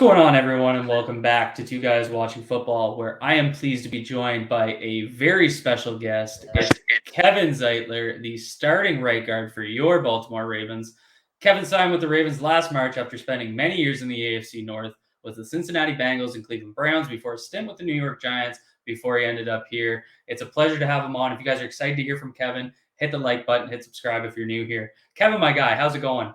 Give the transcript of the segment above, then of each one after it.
going on, everyone, and welcome back to Two Guys Watching Football, where I am pleased to be joined by a very special guest. It's Kevin Zeitler, the starting right guard for your Baltimore Ravens. Kevin signed with the Ravens last March after spending many years in the AFC North with the Cincinnati Bengals and Cleveland Browns before a stint with the New York Giants before he ended up here. It's a pleasure to have him on. If you guys are excited to hear from Kevin, hit the like button, hit subscribe if you're new here. Kevin, my guy, how's it going?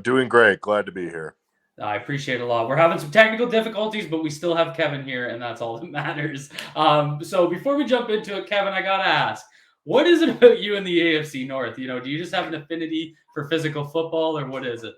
Doing great. Glad to be here. I appreciate it a lot. We're having some technical difficulties, but we still have Kevin here, and that's all that matters. So before we jump into it, Kevin, I gotta ask, what is it about you in the AFC North? You know, do you just have an affinity for physical football, or what is it?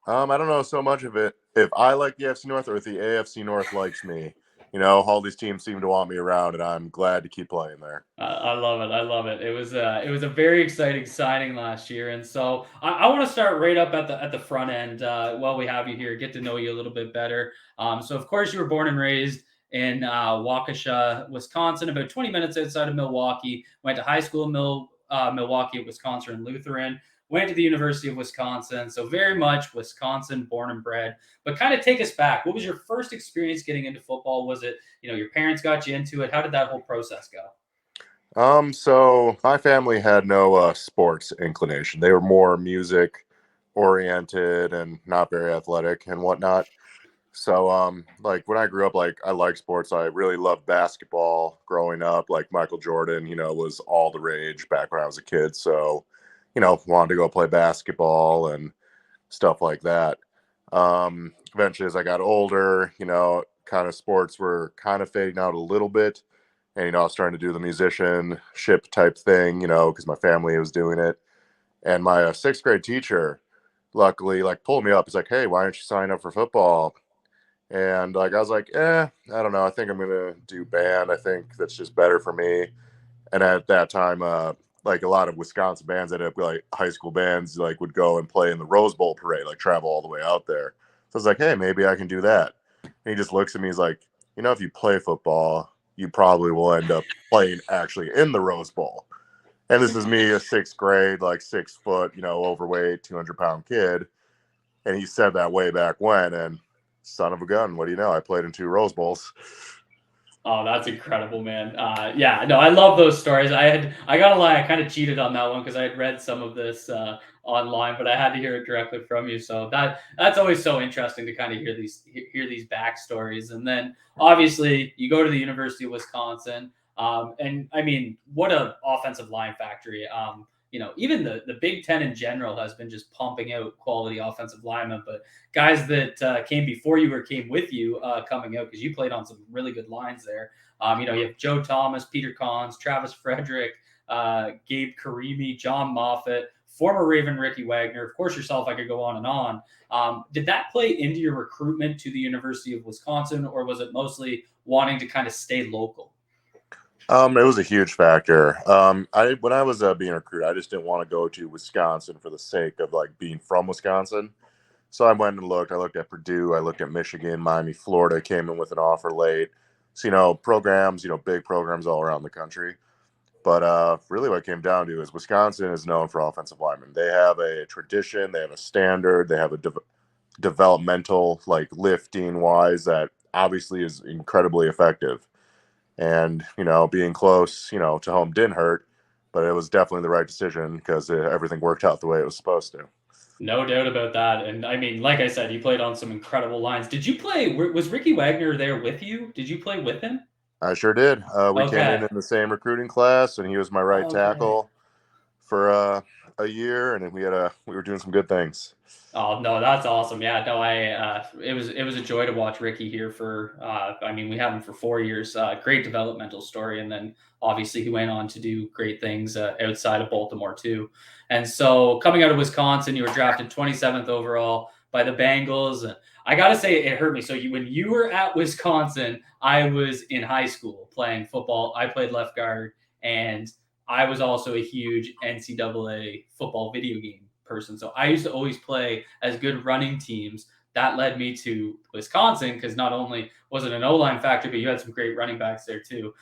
I don't know so much of it. If I like the AFC North or if the AFC North likes me, all these teams seem to want me around, and I'm glad to keep playing there. I love it. I love it. It was a very exciting signing last year, and so I want to start right up at the front end while we have you here, get to know you a little bit better. So of course you were born and raised in Waukesha, Wisconsin, about 20 minutes outside of Milwaukee. Went to high school in Milwaukee, Wisconsin Lutheran. Went to the University of Wisconsin, so very much Wisconsin born and bred. But kind of take us back. What was your first experience getting into football? Was it, your parents got you into it? How did that whole process go? So my family had no sports inclination. They were more music oriented and not very athletic and whatnot. So, like when I grew up, like I liked sports. I really loved basketball growing up. Like Michael Jordan, was all the rage back when I was a kid. So, wanted to go play basketball and stuff like that. Eventually, as I got older, kind of sports were kind of fading out a little bit. And, I was starting to do the musicianship type thing, because my family was doing it. And my sixth grade teacher, luckily, like pulled me up. He's like, "Hey, why don't you sign up for football?" And like, I was like, I don't know. I think I'm going to do band. I think that's just better for me. And at that time, like a lot of Wisconsin bands that have like high school bands, like would go and play in the Rose Bowl parade, like travel all the way out there. So I was like, hey, maybe I can do that. And he just looks at me. He's like, if you play football, you probably will end up playing actually in the Rose Bowl. And this is me, a sixth grade, like 6 foot, overweight, 200-pound kid. And he said that way back when. And son of a gun, what do you know? I played in 2 Rose Bowls. Oh, that's incredible, man. Yeah, no, I love those stories. I gotta lie, I kind of cheated on that one because I had read some of this online, but I had to hear it directly from you. So that's always so interesting to kind of hear these backstories. And then obviously you go to the University of Wisconsin, and I mean, what a offensive line factory. Even the Big Ten in general has been just pumping out quality offensive linemen, but guys that came before you or came with you coming out, because you played on some really good lines there. You have Joe Thomas, Peter Cons, Travis Frederick, Gabe Karimi, John Moffitt, former Raven Ricky Wagner, of course yourself. I could go on and on. Did that play into your recruitment to the University of Wisconsin, or was it mostly wanting to kind of stay local? It was a huge factor. When I was being recruited, I just didn't want to go to Wisconsin for the sake of like being from Wisconsin. So I went and looked. I looked at Purdue. I looked at Michigan, Miami, Florida. Came in with an offer late. So programs, big programs all around the country. But really, what it came down to is Wisconsin is known for offensive linemen. They have a tradition. They have a standard. They have a developmental, like lifting wise, that obviously is incredibly effective. And, being close, to home didn't hurt, but it was definitely the right decision because everything worked out the way it was supposed to. No doubt about that. And I mean, like I said, you played on some incredible lines. Did you play? Was Ricky Wagner there with you? Did you play with him? I sure did. We came Okay. in the same recruiting class, and he was my right Okay. tackle for a year, and we were doing some good things. Oh no, that's awesome. Yeah, no, it was a joy to watch Ricky here for I mean, we have him for 4 years. Great developmental story, and then obviously he went on to do great things outside of Baltimore too. And so coming out of Wisconsin, you were drafted 27th overall by the Bengals. And I gotta say, it hurt me. So when you were at Wisconsin, I was in high school playing football. I played left guard, and I was also a huge NCAA football video game person. So I used to always play as good running teams that led me to Wisconsin because not only was it an O-line factor, but you had some great running backs there too.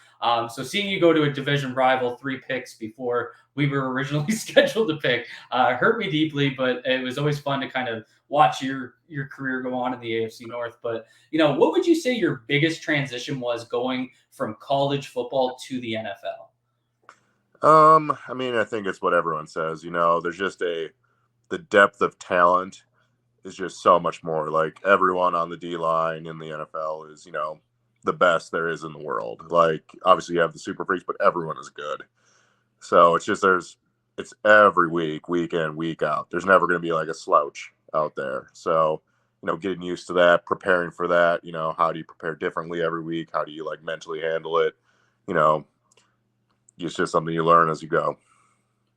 So seeing you go to a division rival 3 picks before we were originally scheduled to pick hurt me deeply, but it was always fun to kind of watch your career go on in the AFC North. But what would you say your biggest transition was going from college football to the NFL? I mean, I think it's what everyone says. There's just the depth of talent is just so much more. Like everyone on the D line in the NFL is, the best there is in the world. Like obviously you have the super freaks, but everyone is good. So it's just it's every week in, week out. There's never going to be like a slouch out there. So, getting used to that, preparing for that, how do you prepare differently every week? How do you like mentally handle it? You know, it's just something you learn as you go.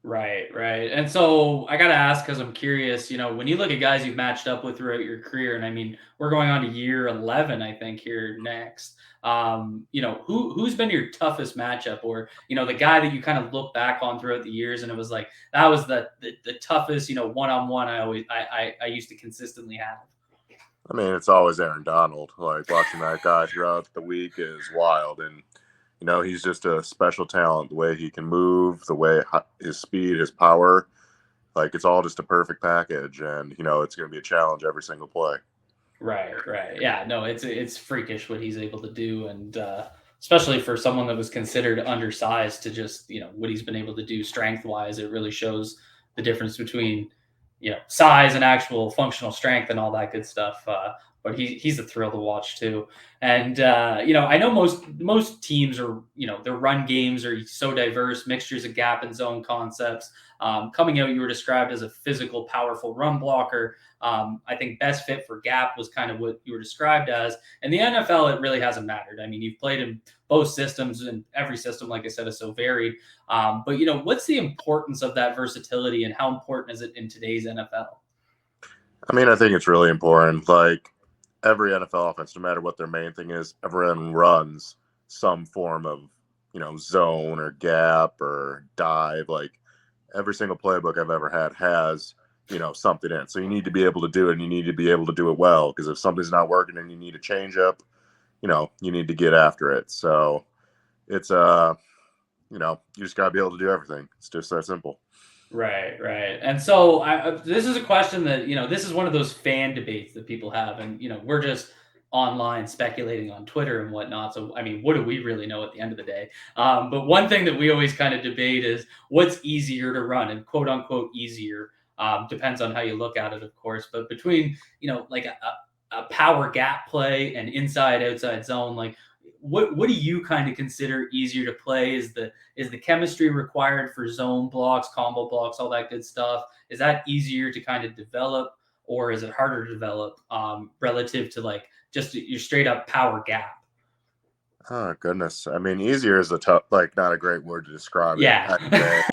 Right, right. And so I got to ask because I'm curious, when you look at guys you've matched up with throughout your career, and I mean, we're going on to year 11, I think, here next. Who's been your toughest matchup, or the guy that you kind of look back on throughout the years, and it was like that was the toughest, one on one. I used to consistently have. I mean, it's always Aaron Donald. Like watching that guy throughout the week is wild, and he's just a special talent. The way he can move, the way his speed, his power, like it's all just a perfect package. And it's going to be a challenge every single play. Right, right. Yeah, no, it's freakish what he's able to do, and especially for someone that was considered undersized to just what he's been able to do strength wise. It really shows the difference between size and actual functional strength and all that good stuff. But he's a thrill to watch too. And I know most teams are their run games are so diverse, mixtures of gap and zone concepts. Coming out, you were described as a physical, powerful run blocker. I think best fit for gap was kind of what you were described as. In the NFL, it really hasn't mattered. I mean, you've played in both systems, and every system, like I said, is so varied. But what's the importance of that versatility, and how important is it in today's NFL? I mean, I think it's really important. Like every NFL offense, no matter what their main thing is, everyone runs some form of, zone or gap or dive. Like every single playbook I've ever had has, something in it. So you need to be able to do it, and you need to be able to do it well. Because if something's not working and you need a change up, you need to get after it. So it's you just gotta be able to do everything. It's just that simple. Right, right. And so this is a question that, this is one of those fan debates that people have. And, we're just online speculating on Twitter and whatnot. So, I mean, what do we really know at the end of the day? But one thing that we always kind of debate is what's easier to run, and quote unquote easier. Depends on how you look at it, of course. But between, like a power gap play and inside outside zone, like what do you kind of consider easier to play? Is the chemistry required for zone blocks, combo blocks, all that good stuff? Is that easier to kind of develop, or is it harder to develop relative to like just your straight up power gap? Oh goodness. I mean, easier is a tough, like not a great word to describe it. Yeah.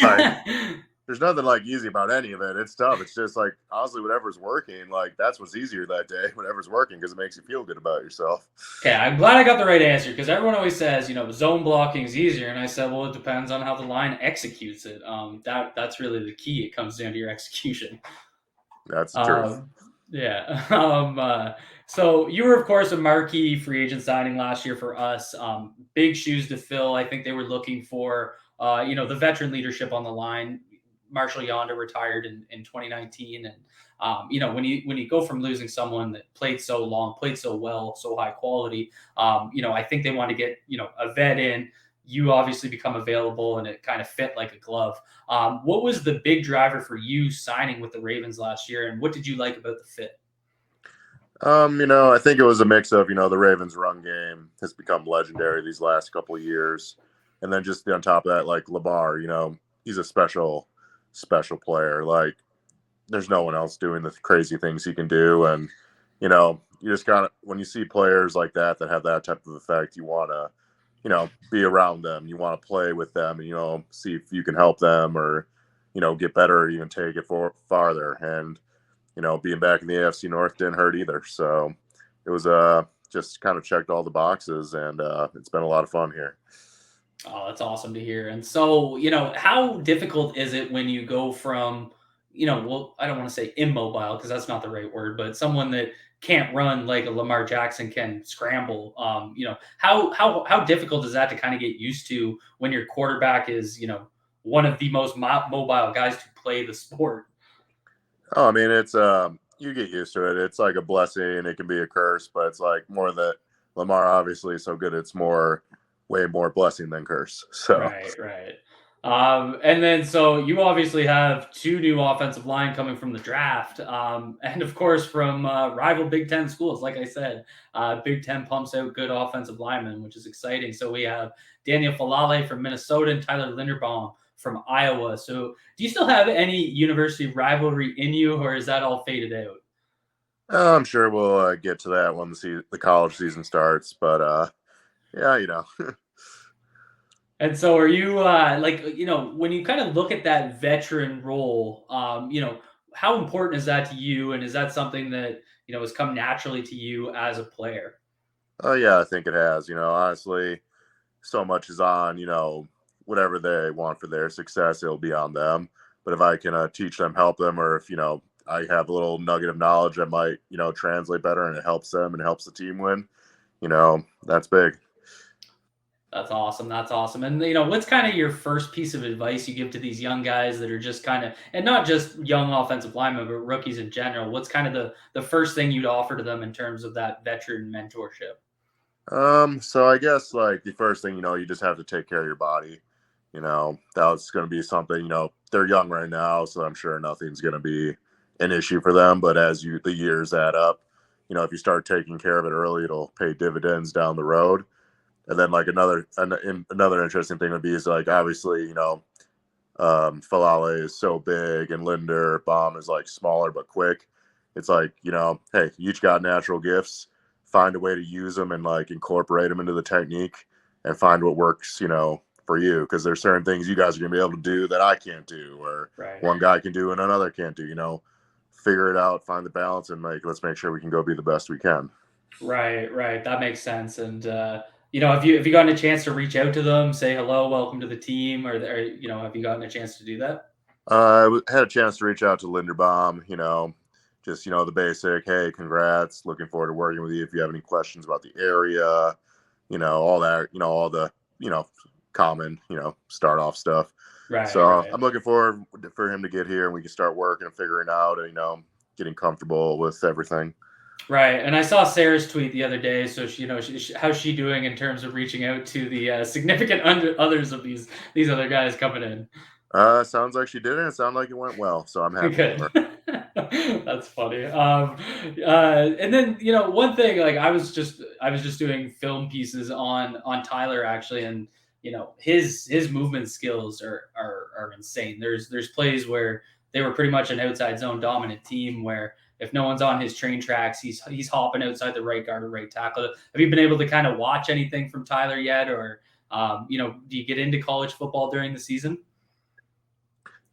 Like there's nothing like easy about any of it. It's tough. It's just like honestly, whatever's working, like that's what's easier that day. Whatever's working because it makes you feel good about yourself. Okay, I'm glad I got the right answer because everyone always says, zone blocking is easier, and I said, well, it depends on how the line executes it. That's really the key. It comes down to your execution. That's the truth. Um, yeah. So you were, of course, a marquee free agent signing last year for us. Big shoes to fill. I think they were looking for, the veteran leadership on the line. Marshall Yonder retired in 2019, and when you go from losing someone that played so long, played so well, so high quality, I think they want to get a vet in. You obviously become available, and it kind of fit like a glove. What was the big driver for you signing with the Ravens last year, and what did you like about the fit? I think it was a mix of, the Ravens run game has become legendary these last couple of years. And then just on top of that, like Lamar, he's a special player. Like there's no one else doing the crazy things he can do. And, you just got when you see players like that have that type of effect, you want to, be around them. You want to play with them and, see if you can help them or, get better or even take it farther. And, being back in the AFC North didn't hurt either. So it was just kind of checked all the boxes, and it's been a lot of fun here. Oh, that's awesome to hear. And so, how difficult is it when you go from, well, I don't want to say immobile because that's not the right word, but someone that can't run like a Lamar Jackson can scramble. How difficult is that to kind of get used to when your quarterback is one of the most mobile guys to play the sport? Oh, I mean, it's you get used to it. It's like a blessing. It can be a curse, but it's like more that Lamar obviously is so good. It's way more blessing than curse. So, Right, right. And then so you obviously have two new offensive line coming from the draft, and of course from rival Big Ten schools. Like I said, Big Ten pumps out good offensive linemen, which is exciting. So we have Daniel Falale from Minnesota and Tyler Linderbaum from Iowa. So do you still have any university rivalry in you, or is that all faded out? I'm sure we'll get to that when the college season starts. But yeah, And so are you like when you kind of look at that veteran role, how important is that to you and is that something that, has come naturally to you as a player? oh yeah, I think it has. Honestly, so much is on whatever they want for their success. It'll be on them. But if I can teach them, help them, or if I have a little nugget of knowledge that might translate better and it helps them and helps the team win, that's big. That's awesome. That's awesome. And what's kind of your first piece of advice you give to these young guys that are just kind of, and not just young offensive linemen, but rookies in general? What's kind of the first thing you'd offer to them in terms of that veteran mentorship? So I guess like the first thing, you just have to take care of your body. That's going to be something, they're young right now, so I'm sure nothing's going to be an issue for them. But as the years add up, if you start taking care of it early, it'll pay dividends down the road. And then like another interesting thing would be is like, obviously, Falale is so big and Linder Bomb is like smaller but quick. It's like, hey, you each got natural gifts. Find a way to use them and like incorporate them into the technique and find what works, for you. Because there's certain things you guys are gonna be able to do that I can't do, or Right. one guy can do and another can't do. Figure it out, find the balance, and like let's make sure we can go be the best we can. Right, right. That makes sense. And have you gotten a chance to reach out to them, say hello, welcome to the team, or have you gotten a chance to do that? Had a chance to reach out to Linderbaum, just, the basic, hey, congrats, looking forward to working with you. If you have any questions about the area, all that, all the, common, start off stuff. Right, So right. I'm looking forward for him to get here and we can start working and figuring out, getting comfortable with everything. Right, and I saw Sarah's tweet the other day. So how's she doing in terms of reaching out to the significant others of these other guys coming in? Sounds like she did it. It sounded like it went well. So I'm happy Good. for her. That's funny. And then one thing, like I was just doing film pieces on Tyler actually, and his movement skills are insane. There's plays where they were pretty much an outside zone dominant team where if no one's on his train tracks, he's hopping outside the right guard or right tackle. Have you been able to kind of watch anything from Tyler yet, or do you get into college football during the season?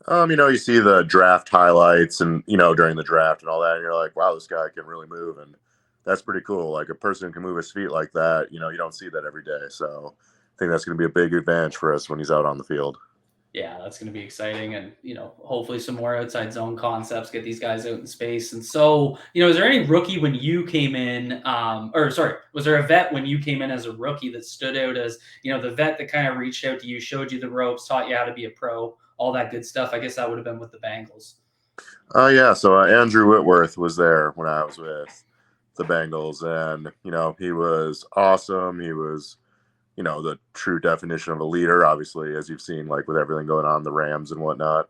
You see the draft highlights and, during the draft and all that, and you're like, wow, this guy can really move. And that's pretty cool. Like a person can move his feet like that, you don't see that every day. So I think that's going to be a big advantage for us when he's out on the field. Yeah, that's going to be exciting, and hopefully some more outside zone concepts get these guys out in space. And so, is there any rookie when you came in, or sorry, was there a vet when you came in as a rookie that stood out as the vet that kind of reached out to you, showed you the ropes, taught you how to be a pro, all that good stuff? I guess that would have been with the Bengals. Oh, yeah. So Andrew Whitworth was there when I was with the Bengals, and, he was awesome. He was, the true definition of a leader, obviously, as you've seen, like with everything going on in the Rams and whatnot.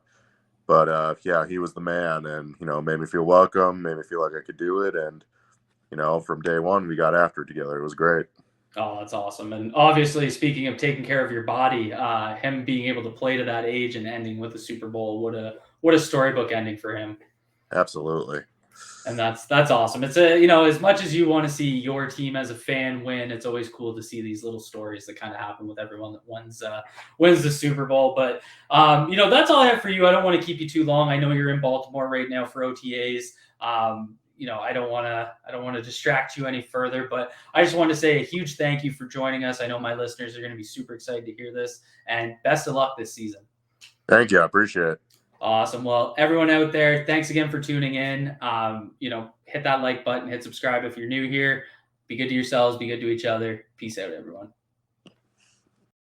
But yeah, he was the man, and made me feel welcome, made me feel like I could do it, and from day one we got after it together. It was great. Oh, that's awesome. And obviously, speaking of taking care of your body, him being able to play to that age and ending with the Super Bowl, what a storybook ending for him. Absolutely. And that's awesome. It's as much as you want to see your team as a fan win, it's always cool to see these little stories that kind of happen with everyone that wins the Super Bowl. But that's all I have for you. I don't want to keep you too long. I know you're in Baltimore right now for OTAs. I don't want to distract you any further, but I just want to say a huge thank you for joining us. I know my listeners are going to be super excited to hear this, and best of luck this season. Thank you. I appreciate it. Awesome. Well, everyone out there, thanks again for tuning in. Hit that like button, hit subscribe if you're new here. Be good to yourselves, be good to each other. Peace out, everyone.